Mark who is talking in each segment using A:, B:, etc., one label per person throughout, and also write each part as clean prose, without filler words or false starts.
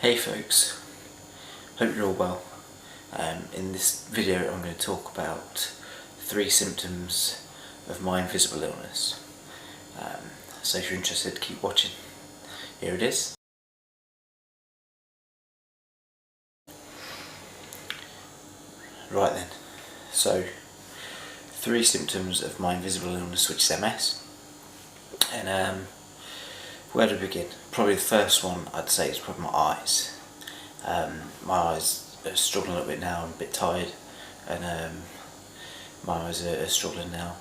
A: Hey folks, hope you're all well. In this video I'm going to talk about 3 symptoms of my invisible illness. So if you're interested, keep watching. Here it is. Right then, so 3 symptoms of my invisible illness, which is MS. And where to begin? Probably the first one I'd say is probably my eyes. My eyes are struggling a little bit now. I'm a bit tired, and my eyes are struggling now.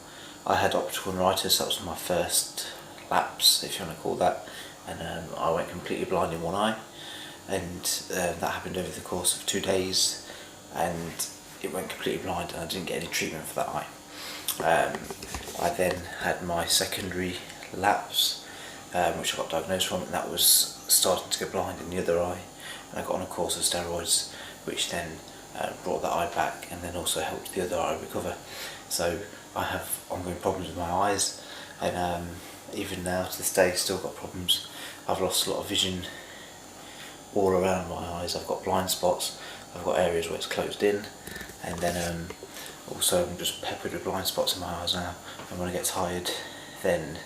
A: I had optical neuritis. That was my first lapse, if you want to call that, and I went completely blind in one eye, and that happened over the course of 2 days, and it went completely blind, and I didn't get any treatment for that eye. I then had my secondary lapse, which I got diagnosed from, and that was starting to go blind in the other eye, and I got on a course of steroids, which then brought that eye back, and then also helped the other eye recover. So I have ongoing problems with my eyes, and even now to this day still got problems. I've lost a lot of vision all around my eyes. I've got blind spots, I've got areas where it's closed in, and then also I'm just peppered with blind spots in my eyes now, and when I get tired then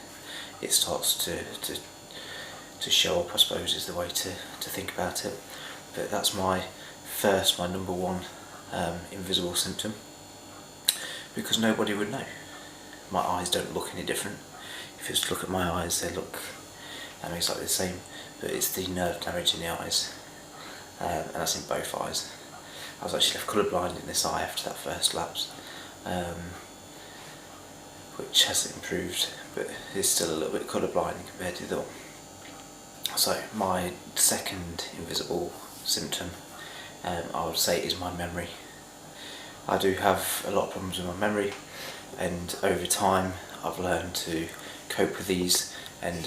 A: it starts to show up, I suppose, is the way to think about it. But that's my number one invisible symptom, because nobody would know. My eyes don't look any different. If you just look at my eyes, they look exactly the same, but it's the nerve damage in the eyes, and that's in both eyes. I was actually left colourblind in this eye after that first lapse, which has improved, but is still a little bit colourblind compared to the other one. So my second invisible symptom, I would say, is my memory. I do have a lot of problems with my memory, and over time I've learned to cope with these, and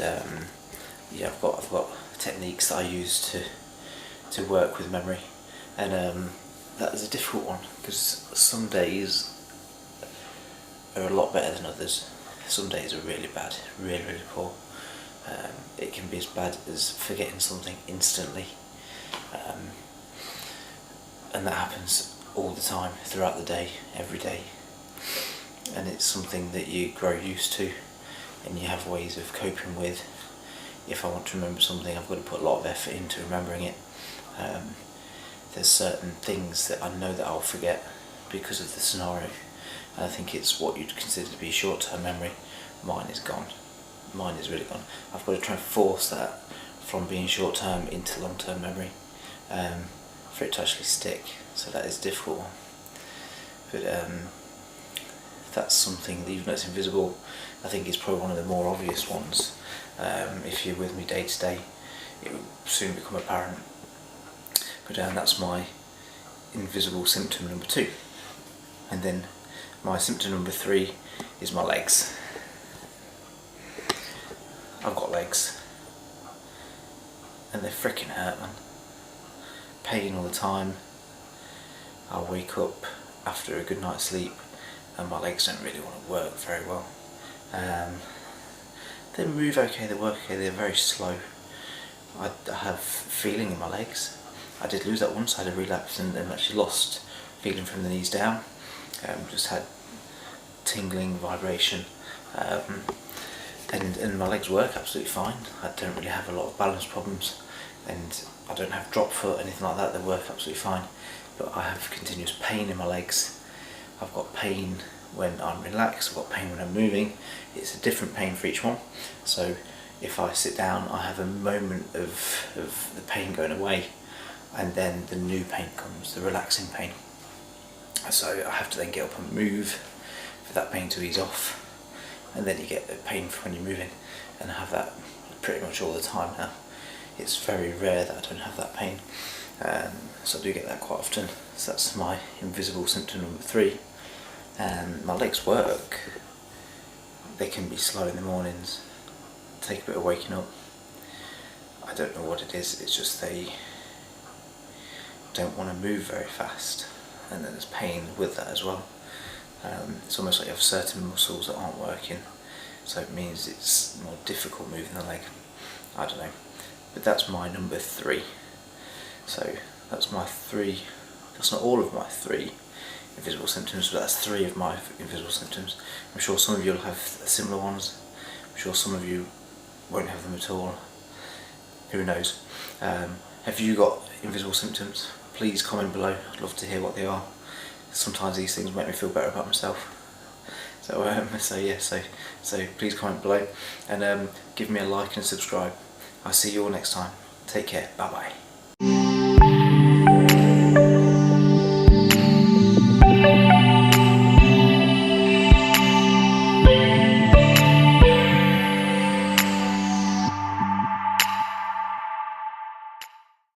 A: yeah, I've got techniques that I use to work with memory, and that is a difficult one, because some days are a lot better than others. Some days are really bad, really poor. It can be as bad as forgetting something instantly, and that happens all the time, throughout the day, every day, and it's something that you grow used to, and you have ways of coping with. If I want to remember something, I've got to put a lot of effort into remembering it. There's certain things that I know that I'll forget because of the scenario, and I think it's what you'd consider to be short-term memory. Mine is gone. Mine is really gone. I've got to try and force that from being short-term into long-term memory, for it to actually stick. So that is a difficult one. But that's something that, even though it's invisible, I think is probably one of the more obvious ones. If you're with me day to day, it will soon become apparent. But that's my invisible symptom number 2. And then my symptom number 3 is my legs. I've got legs, and they frickin' hurt, man. Pain all the time. I wake up after a good night's sleep and my legs don't really want to work very well. They move okay, they work okay, they're very slow. I have feeling in my legs. I did lose that once. I had a relapse and actually lost feeling from the knees down. Just had tingling, vibration, and my legs work absolutely fine. I don't really have a lot of balance problems, and I don't have drop foot, anything like that. They work absolutely fine, but I have continuous pain in my legs. I've got pain when I'm relaxed, I've got pain when I'm moving. It's a different pain for each one. So if I sit down, I have a moment of the pain going away, and then the new pain comes, the relaxing pain. So I have to then get up and move for that pain to ease off, and then you get the pain when you're moving, and I have that pretty much all the time now. It's very rare that I don't have that pain, so I do get that quite often. So that's my invisible symptom number 3. My legs work. They can be slow in the mornings, take a bit of waking up. I don't know what it is, it's just they don't want to move very fast, and then there's pain with that as well. It's almost like you have certain muscles that aren't working, so it means it's more difficult moving the leg. I don't know, but that's my number 3. So that's my 3, that's not all of my 3 invisible symptoms, but that's 3 of my invisible symptoms. I'm sure some of you will have similar ones. I'm sure some of you won't have them at all. Who knows? Have you got invisible symptoms? Please comment below. I'd love to hear what they are. Sometimes these things make me feel better about myself. So please comment below and give me a like and subscribe. I'll see you all next time. Take care. Bye bye.